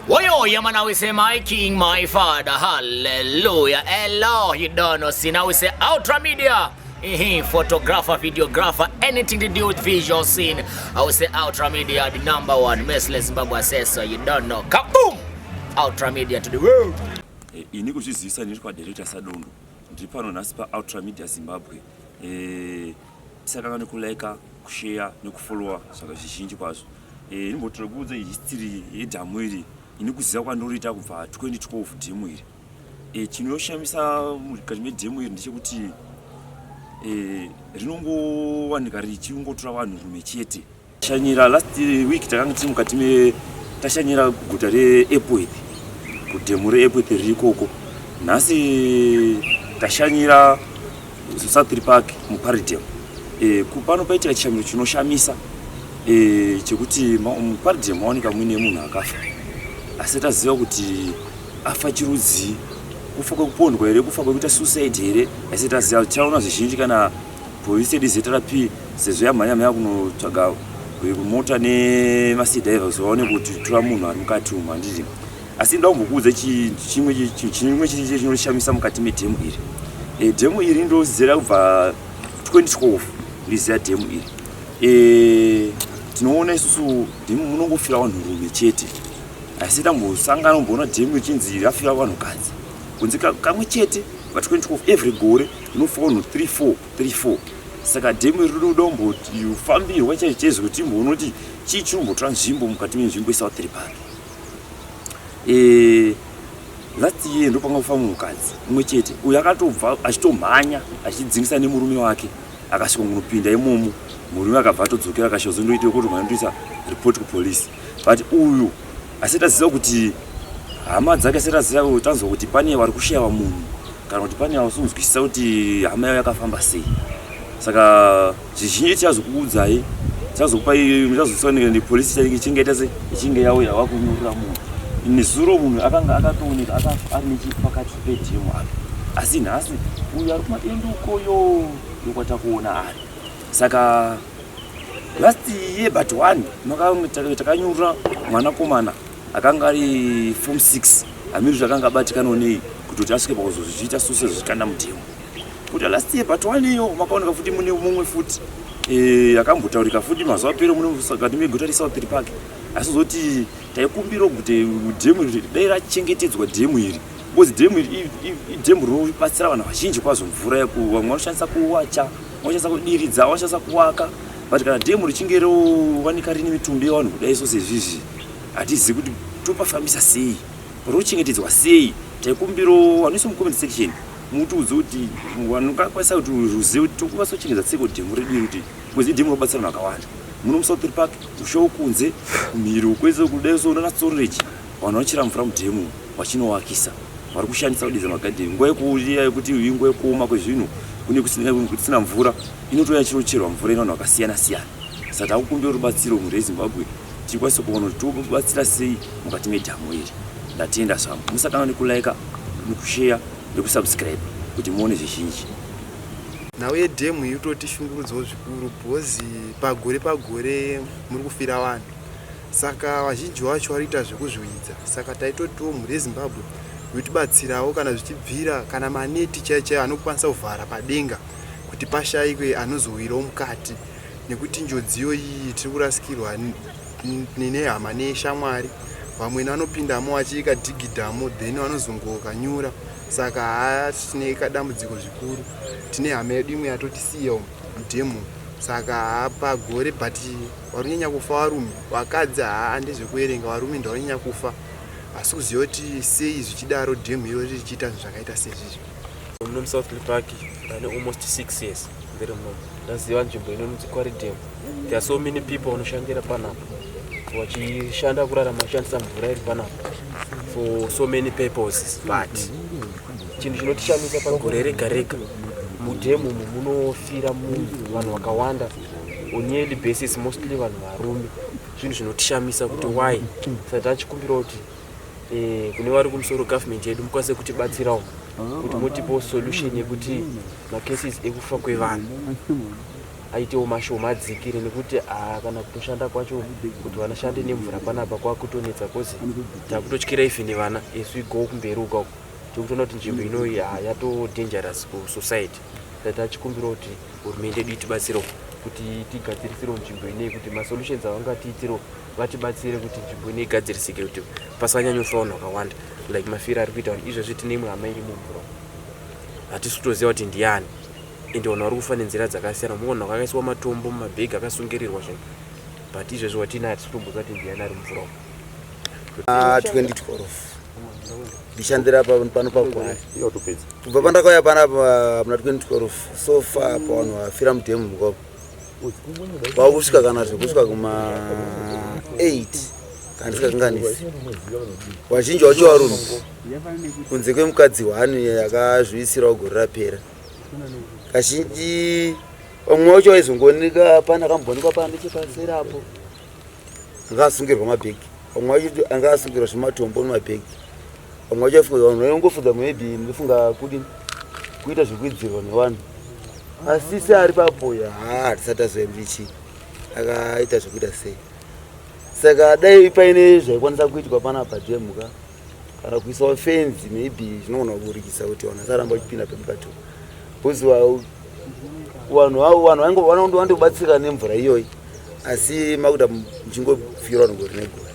Woyo, yeah man, now we say my king, my father, hallelujah. Hello, you don't know, see now we say Ultra Media. Photographer, videographer, anything to do with visual scene. I will say Ultra Media, the #1 merciless Zimbabwe says so. You don't know. Kaboom! Ultra Media to the world. Ini kuchizisa ndiri kwa director Sadondo. Ndiri pano nasi pa Ultra Media Zimbabwe. Saka nekulika, kushare, nekufollowa saka zvizhinji kwazvo. Ndimbotora kuudza history yedhamu iri. Ini kuziva kwandorita kubva 2012 dhemu iri. Chinoshamisa mukati medhemu iri ndechekuti rinongowanika richingotora vanhu rume chete. Tashanyira last week takanga tiri mukati tashanyira guta reEpworth, kudhemu reEpworth riri ikoko. Nhasi tashanyira South Park muParadem. Pano paitika chishamiro chinoshamisa chekuti muParadem mawanika muine munhu akafa. Asi taziva kuti afa chirudzi, kufa kwekupondwa here, kufa kwekuita suicide here. Asi taziva tichaona zvizhinji kana polisi zeta rapi sezvo yamhanya kunotsvaga mota nemasdivers vaone kuti tora munhu ari mukati umu handiti. Asi ndoda kumbokuudza chimwe chete chinoshamisa mukati medhemu iri. Dhemu iri ndozera kubva 2012 ndiziva dhemu iri. Tinoona isusu dhemu munongofira vanhu rume chete. Asi tambosangana umboona dhemu ichinzi rafira vanhukadzi kunzi kamwe chete pa 2012 every gore inofa vanhu 34. Saka dhemu iri rinoda kumboti ufambirwa chaichezo kuti imboona kuti chii chinombotora nzvimbo mukati menzvimbo yeSouth Park. Last year ndo panga kufa munhukadzi umwe chete uyo akatobva achitomhanya achidzingisa nemurume wake akasvika kunopinda imomo. Murume akabva atodzokera akashozondoita kuti mwandoisa report kupolisi. But uyu asi taziva kuti hama dzake setaziva kuti tanzwa kuti pane vari kushayiwa munhu kana kuti pane vasinzwisisa kuti hama yavo yakafamba sei. Saka zvizhinji tichazokuudzai tichazokupai polisi ichingaita sei ichinge yauya wakunyorera munhu. Nezuro munhu akanga akatooneka akafa ari nechepakati pedhemu apa. Asi nhasi uyu ari kumadendukoyo yokwatakuona ari. Saka last year but 1 takanyorera mwanakomana akanga ari form 6 amiri zvakanga abatikana nei kuti asvike pakuzozviita suse zvikanda mudhemu. Kuti last year but 1 iyo makaoneka futi mune mumwe futi akambotaurika futi mazuva apera mukati meguta reSouth Park. Asi zoti taikumbira kuti dhemu iri dai rachengetedzwa dhemu iri. Because dhemu iri idhemu rinobatsira vanhu vazhinji kwazvo mvura vamwe vanoshandisa kuwacha, vanoshandisa kudiridza, vanoshandisa kuwaka. But kana dhemu richinge rowanika rine mitumbi yevanhu kudai so sezvizvi hatizivi kuti topafambisa sei, rochengetedzwa sei. Taikumbiro vanoisa mucomment section mutiudze kuti vanokwanisa kuti ruzive kuti tokwanisa kuchengetedza sei dhemu redu kuti because dhemu rinobatsira vanhu vakawanda. Muno muSouth Park ushawo kunze kumhiri ukwese kudai so unoona storage vanhu vachira mvura mudhemu vachinowakisa vari kushandisa kudedza magadheni. Nguva yekuti inguva yekuoma kwezvinhu kune kusina mvura inotoya chirocherwa mvura ino vanhu vakasiyana siyana. Saka takukumbira rubatsiro mhuri yeZimbabwe tikwanise kuona kuti tobatsira sei mukati medhamu iri. Ndatenda zvangu musakanga nekulike nekushare nekusubscribe kuti muone zvizhinji. Nhau yedhemu irikutotishungurudzawo zvikuru bhozi pagore muri kufira vanhu. Saka vazhinji vacho varikuita zvekuzvidza. Saka taitotiwo mhuri yeZimbabwe kutibatsirawo kana zvichibvira kana maneti chaichaiwo anokwanisa kuvhara padenga kuti pashayikwe anozowirawo mukati. Nekuti njodzi iyi tiri kurasikirwa nehama neshamwari. Vamwe vanopindamo vachiika dhigidhamo then vanozongoka nyura. Saka tine dambudziko zvikuru. Tine hama yedu imwe yatotisiya mudhemu. Saka pagore but varikunyanya kufa varume, vakadzi handezvekuerenga, varume ndavarikunyanya kufa. Asi kuziva kuti sei zvichidaro dhemu iro richiita zvakaita sezvizvi. Muno muSouth Park ndane almost 6 years ndiri muno. Ndaziva nzvimbo inonzi Quarry-Dam. There are so many people vanoshandira panapo vachishanda kurarama vachishandisa mvura iri panapo for so many purposes. But chinhu chinotishamisa pagore rega rega mudhemu munofira vanhu vakawanda on yearly basis, mostly vanhu varume. Zvinhu zvinotishamisa kuti why. Saka tachikumbira kuti kune vari kumusoro government yedu mukwanise kutibatsirawo kuti mutipewo solution yekuti macases ekufa kwevanhu aitewo mashoma adzikire, nekuti kana kutoshanda kwacho kuti vanashande nemvura panapa kwakutonetsa kozi takutotyira ife nevana as we go kumberi uka tikutoona kuti nzvimbo inoyi yato dangerous kusociety. Tatachikumbira kuti hurumende yedu itibatsirewo kuti tigadzirisewo nzvimbo ineyi, kuti masolutions avangatiitirewo vatibatsire kuti nzvimbo ineyi igadzirisike, kuti pasanyanyofa vanhu vakawanda like mafiro ari kuita kuti izvozvi tine imwe hama iri mumvura hatisi kutoziva kuti ndiani ende vanhu vari kufa nenzira dzakasiyana. Muona kwakaiswa matombo mumabhegi akasungirirwa zvinhu but izvozvi watinaye hatisi kutomboziva kuti ndiani ari mumvura. 2012 ndishandira pano pakwari kubva pandakauya panapa muna 2012 so far pavanhu vafira mudhemu mukoko vakusvika kana zvekusvika kuma 8 kana ndisikakanganisi. Vazhinji vacho varume kunze kwemukadzi wani yakazviisirawo gore rapera. Kazhinji vamwe vacho vaizongooneka pana akamboonekwa pana nechepaserapo anga asungirwa mabhegi, vamwe vacho anga asungirwa zvematombo nemabhegi, vamwe vacho vafunga vanhu vaingofunga maybe munofunga kuita zvekuidzirwa nevanhu, asi seari papo hatisati azoyambichi akaita zvekuita sei. Saka dai paine zvaikwanisa kuitwa panapa dhemuka kana kuisawo fenzi maybe zvinogona kuburikisa kuti vanhu vasaramba vachipinda pemukati bcause vanhu vanondobatsirika nemvura iyoyi, asi makuda muchingofirwa nogore negore.